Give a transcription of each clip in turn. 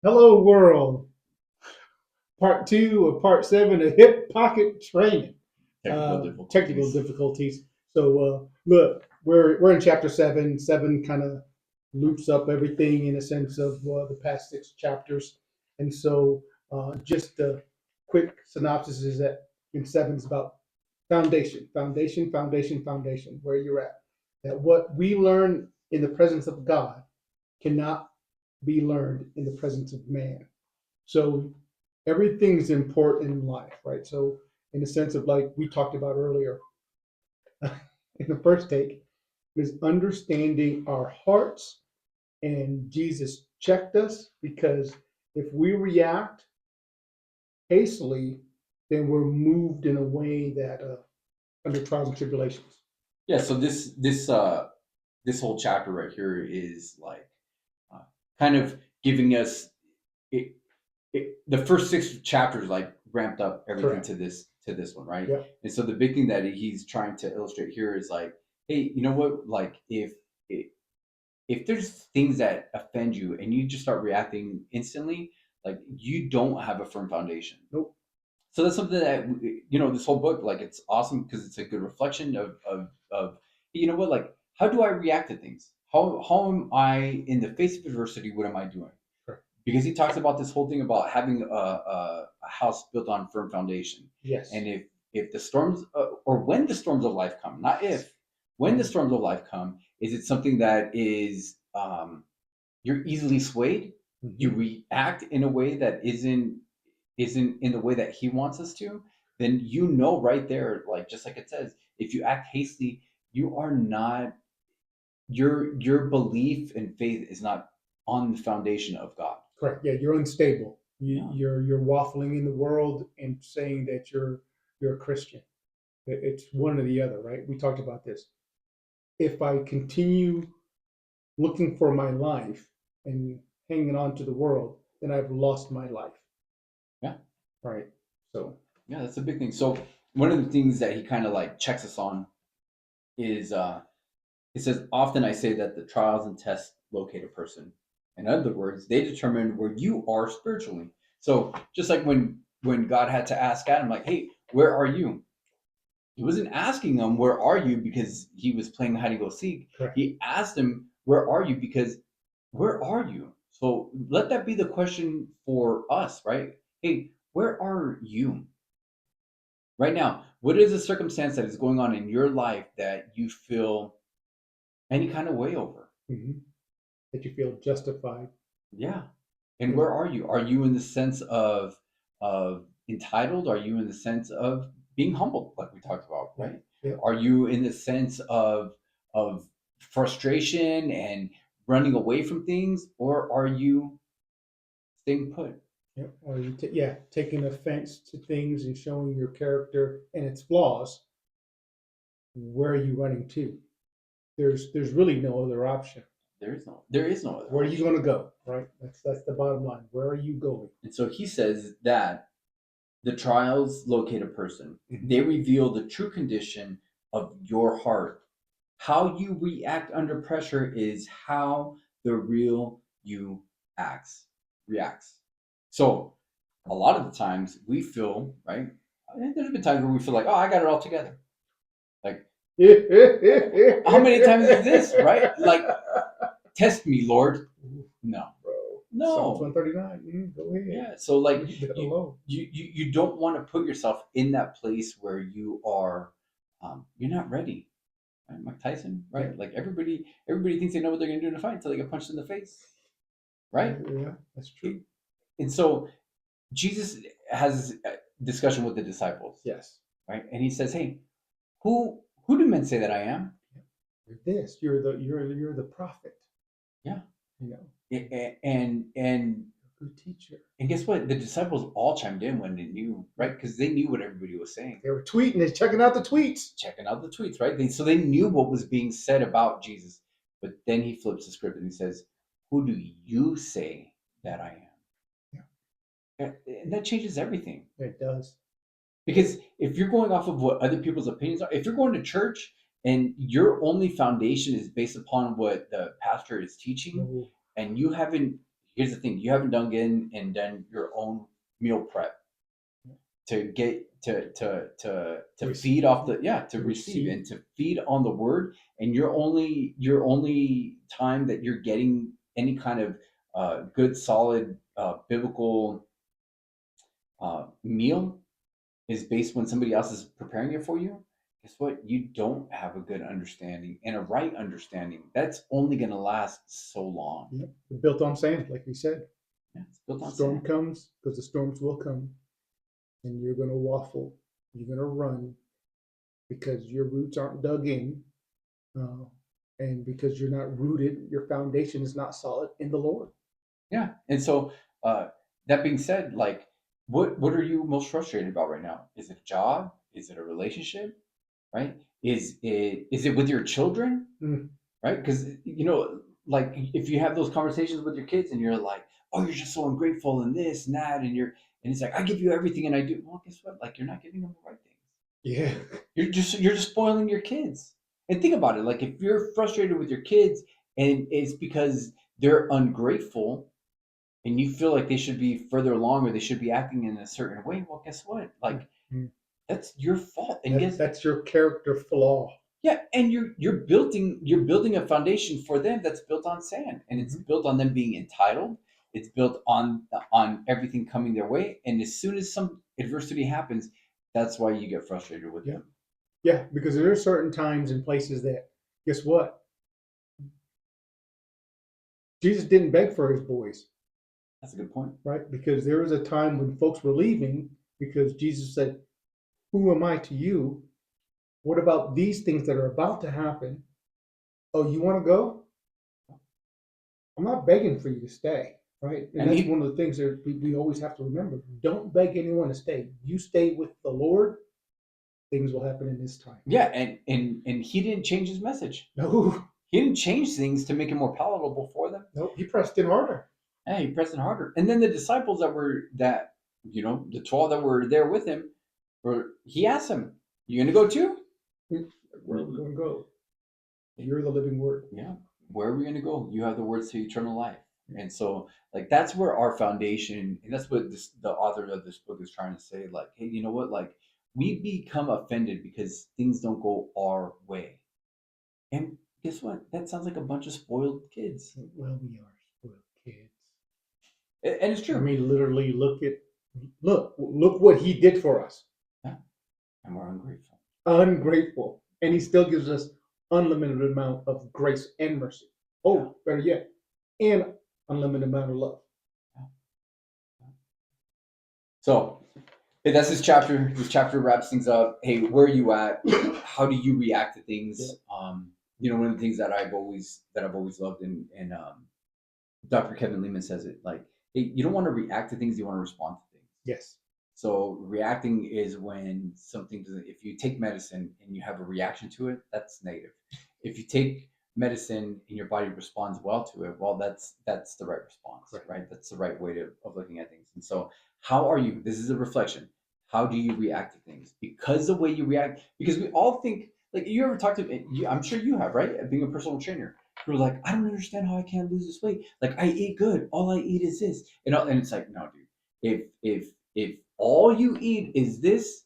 Hello, world. Part two of part seven of hip pocket training. Technical Technical difficulties. difficulties. So look, we're in chapter seven. Seven kind of loops up everything in a sense of the past six chapters. And so just a quick synopsis is that in seven is about foundation, foundation, foundation, foundation. Where you're at. That what we learn in the presence of God cannot be learned in the presence of man. So everything's important in life, right? So in the sense of like we talked about earlier in the first take, is understanding our hearts. And Jesus checked us because if we react hastily, then we're moved in a way that under trials and tribulations. Yeah. So this whole chapter right here is like uh, kind of giving us it, the first six chapters like ramped up everything Correct. to this one, right? Yeah. And so the big thing that he's trying to illustrate here is like, hey, you know what? Like if there's things that offend you and you just start reacting instantly, like you don't have a firm foundation. Nope. So that's something that this whole book, like, it's awesome because it's a good reflection of you know what, like, how do I react to things? How am I in the face of adversity? What am I doing? Correct. Because he talks about this whole thing about having a house built on firm foundation. Yes. And if the storms or when the storms of life come, not if, when the storms of life come, is it something that is you're easily swayed? You Mhm. react in a way that isn't in the way that he wants us to, then right there, like just like it says, if you act hastily, you are not your belief and faith is not on the foundation of God. Correct. Yeah, you're unstable. Yeah. You're waffling in the world and saying that you're a Christian. It's one or the other, right? We talked about this. If I continue looking for my life and hanging on to the world, then I've lost my life, Yeah. right? So Yeah, that's a big thing. So one of the things that he kind of like checks us on is it says, often I say that the trials and tests locate a person. In other words, they determine where you are spiritually. So just like when God had to ask Adam, like, hey, where are you? He wasn't asking him, where are you, because he was playing hide and go seek. correct. He asked him, where are you, because where are you? So let that be the question for us, right? Hey, where are you right now? What is the circumstance that is going on in your life that you feel any kind of way over? Mm-hmm. That you feel justified. Yeah. And In, where are you? Are you in the sense of entitled? Are you in the sense of being humble, like we talked about, yeah, right? yeah, Are you in the sense of frustration and running away from things, or are you staying put? yeah. Or yeah, taking offense to things and showing your character and its flaws. Where are you running to? There's really no other option. There is no other Where are you option. going to go? Right. That's the bottom line. Where are you going? And so he says that the trials locate a person. Mhm. They reveal the true condition of your heart. How you react under pressure is how the real you acts reacts. So a lot of the times we feel, right? There's been times where we feel like, oh, I got it all together. Like, how many times is this, right? Like, test me, Lord. No, Bro, Psalms no. 139. Go ahead. Yeah. So like Leave that you alone. you don't want to put yourself in that place where you are you're not ready. Right? Mike Tyson, Yeah, right? Like everybody thinks they know what they're gonna do in a fight until they get punched in the face. Right? yeah, that's true. And so Jesus has a discussion with the disciples, Yes. right? And he says, "Hey, who do men say that I am?" You're this. You're the prophet. Yeah. You know, And good teacher. and guess what? The disciples all chimed in when they knew, right? Because they knew what everybody was saying. They were tweeting. They're checking out the tweets. Checking out the tweets, right? So they knew what was being said about Jesus. But then he flips the script and he says, "Who do you say that I Yeah, am?" And that changes everything. it does. Because if you're going off of what other people's opinions are, if you're going to church and your only foundation is based upon what the pastor is teaching, No, and you haven't here's the thing: you haven't dug in and done your own meal prep to get to Receive. feed off the to To receive receive. and to feed on the word. And your only time that you're getting any kind of good solid biblical meal is based when somebody else is preparing it for you. Guess what? You don't have a good understanding and a right understanding. That's only going to last so long. Yep. Built on sand, like we said. Yeah, it's built on Storm sand. comes, because the storms will come, and you're going to waffle. You're going to run because your roots aren't dug in, uh, and because you're not rooted, your foundation is not solid in the Lord. Yeah. And so that being said, like what are you most frustrated about right now? Is it a job? Is it a relationship? Right? Is it with your children? Mm. Right? Because like if you have those conversations with your kids and you're like, oh, you're just so ungrateful and this and that, and it's like, I give you everything and I do. Well, guess what? Like you're not giving them the right things. Yeah. You're just spoiling your kids. And think about it, like if you're frustrated with your kids and it's because they're ungrateful and you feel like they should be further along or they should be acting in a certain way, well, guess what? Like Mm. that's your fault. And guess That's your character flaw. yeah, and you're building a foundation for them that's built on sand, and it's Mhm. built on them being entitled. It's built on everything coming their way, and as soon as some adversity happens, that's why you get frustrated with Yeah. them. Yeah, because there are certain times and places that, guess what? Jesus didn't beg for his boys, That's a good point. right? Because there was a time when folks were leaving because Jesus said, who am I to you? What about these things that are about to happen? Oh, you want to go? I'm not begging for you to stay, right? And And that's he one of the things that we always have to remember. Don't beg anyone to stay. You stay with the Lord, things will happen in His time. yeah, and he didn't change his message. No, He didn't change things to make it more palatable for them. no, He pressed in harder. Yeah, he pressed it harder. And then the disciples the 12 that were there with him, he asked them, "You gonna go too?" Where are we going to go? You're the living Word. Yeah, where are we going to go? You have the words to eternal life. And so like that's where our foundation, and that's what the author of this book is trying to say, like, hey, you know what, like we become offended because things don't go our way. And guess what, that sounds like a bunch of spoiled kids. Well, we are spoiled kids. And it's I true. mean, literally, look what He did for us. Yeah, and we're ungrateful. Ungrateful, and He still gives us unlimited amount of grace and mercy. Oh, better yet, and unlimited amount of love. Yeah. So hey, that's this chapter. This chapter wraps things up. Hey, where are you at? How do you react to things? Yeah. One of the things that I've always loved, and Dr. Kevin Leman says it like, hey, you don't want to react to things, you want to respond to things. Yes. So reacting is when something doesn't. If you take medicine and you have a reaction to it, that's negative. If you take medicine and your body responds well to it, well, that's the right response, Right. right? That's the right way of looking at things. And so, how are you? This is a reflection. How do you react to things? Because the way you react, because we all think like you ever talk to. I'm sure you have, right? Being a personal trainer, you're like, I don't understand how I can't lose this weight. Like I eat good, all I eat is this, and it's like, no, dude. If all you eat is this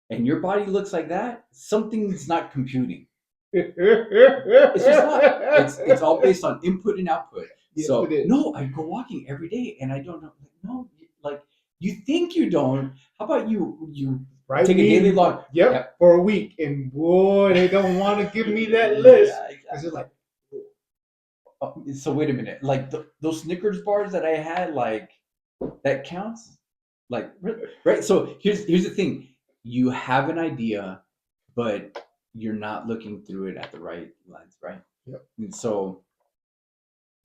and your body looks like that, something's not computing. It's just not. It's all based on input and output. Yes, So it is. no, I go walking every day and I don't know. Like, no, like you think you don't. How about you Right? take a daily log? Yep, for a week, and boy, they don't want to give me that list. Yeah, Because exactly. it's like, So wait a minute. Like those Snickers bars that I had, like that counts. Like right. So here's the thing. You have an idea, but you're not looking through it at the right lens, right? Yep. And so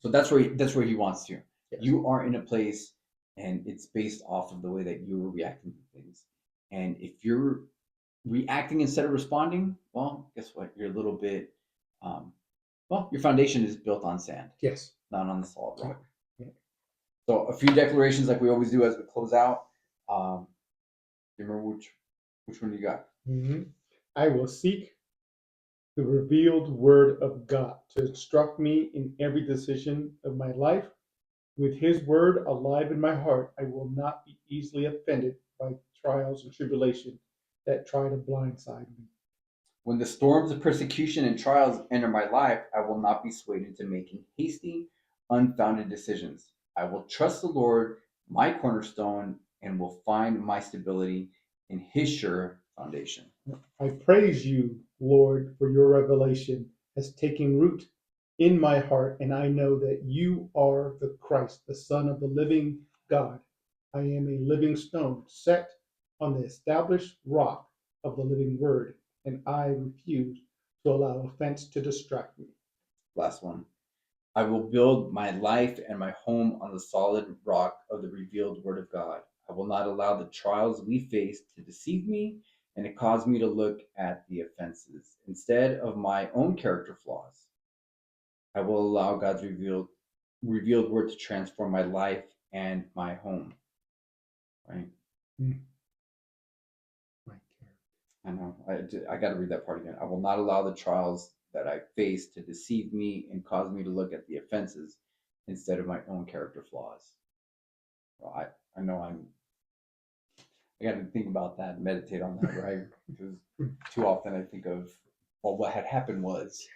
that's where he wants you. Yes. You are in a place, and it's based off of the way that you're reacting to things. And if you're reacting instead of responding, well, guess what? You're a little bit, your foundation is built on sand, yes. not on the solid rock. Yeah. So a few declarations, like we always do as we close out. You remember which one you got? Mm-hmm. I will seek the revealed Word of God to instruct me in every decision of my life With his word alive in my heart, I will not be easily offended by trials and tribulation that try to blindside me. When the storms of persecution and trials enter my life, I will not be swayed into making hasty, unfounded decisions. I will trust the Lord, my cornerstone, and will find my stability in his sure foundation. I praise you, Lord, for your revelation has taken root in my heart, and I know that you are the Christ, the Son of the living God. I am a living stone set on the established rock of the living word, and I refuse to allow offense to distract me. Last one. I will build my life and my home on the solid rock of the revealed word of God. I will not allow the trials we face to deceive me and to cause me to look at the offenses instead of my own character flaws. I will allow God's revealed word to transform my life and my home. Right? Mm. My I know. I got to read that part again. I will not allow the trials that I face to deceive me and cause me to look at the offenses instead of my own character flaws. Well, I know I got to think about that and meditate on that, right? Because too often I think of, well, what had happened was.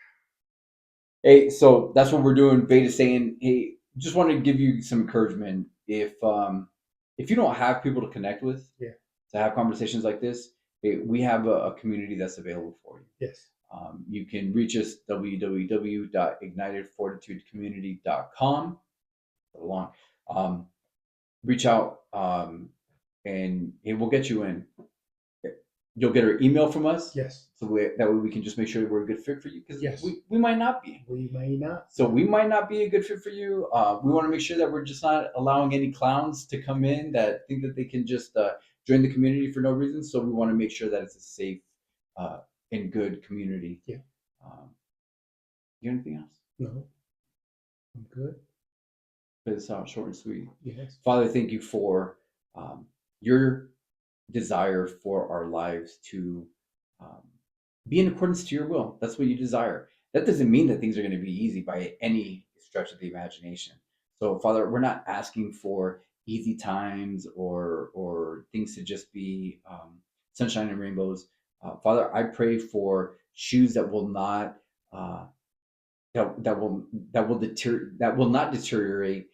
Hey, so that's what we're doing. Beta saying, hey, just want to give you some encouragement. If you don't have people to connect with, Yeah. to have conversations like this, hey, we have a community that's available for you. Yes. You can reach us www.ignitedfortitudecommunity.com. Along, reach out, and it will get you in. You'll get our email from us. Yes. So that way we can just make sure that we're a good fit for you because Yes. we might not be. We may not. So we might not be a good fit for you. We want to make sure that we're just not allowing any clowns to come in that think that they can just join the community for no reason. So we want to make sure that it's a safe and good community. Yeah. You got anything else? No. I'm good. Play this out short and sweet. Yes. Father, thank you for your desire for our lives to be in accordance to your will. That's what you desire. That doesn't mean that things are going to be easy by any stretch of the imagination. So, Father, we're not asking for easy times or things to just be sunshine and rainbows. Father, I pray for shoes that will not that will not deteriorate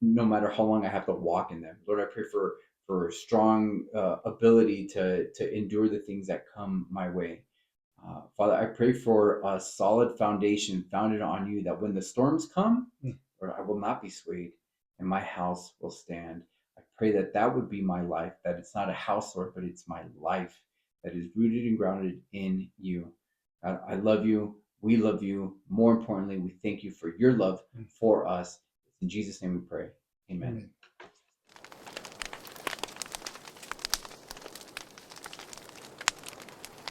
no matter how long I have to walk in them. Lord, I pray for strong ability to endure the things that come my way. Father, I pray for a solid foundation founded on you that when the storms come, Lord, I will not be swayed and my house will stand. I pray that that would be my life, that it's not a house, Lord, but it's my life that is rooted and grounded in you. God, I love you. We love you. More importantly, we thank you for your love for us. In Jesus' name we pray. Amen. Amen.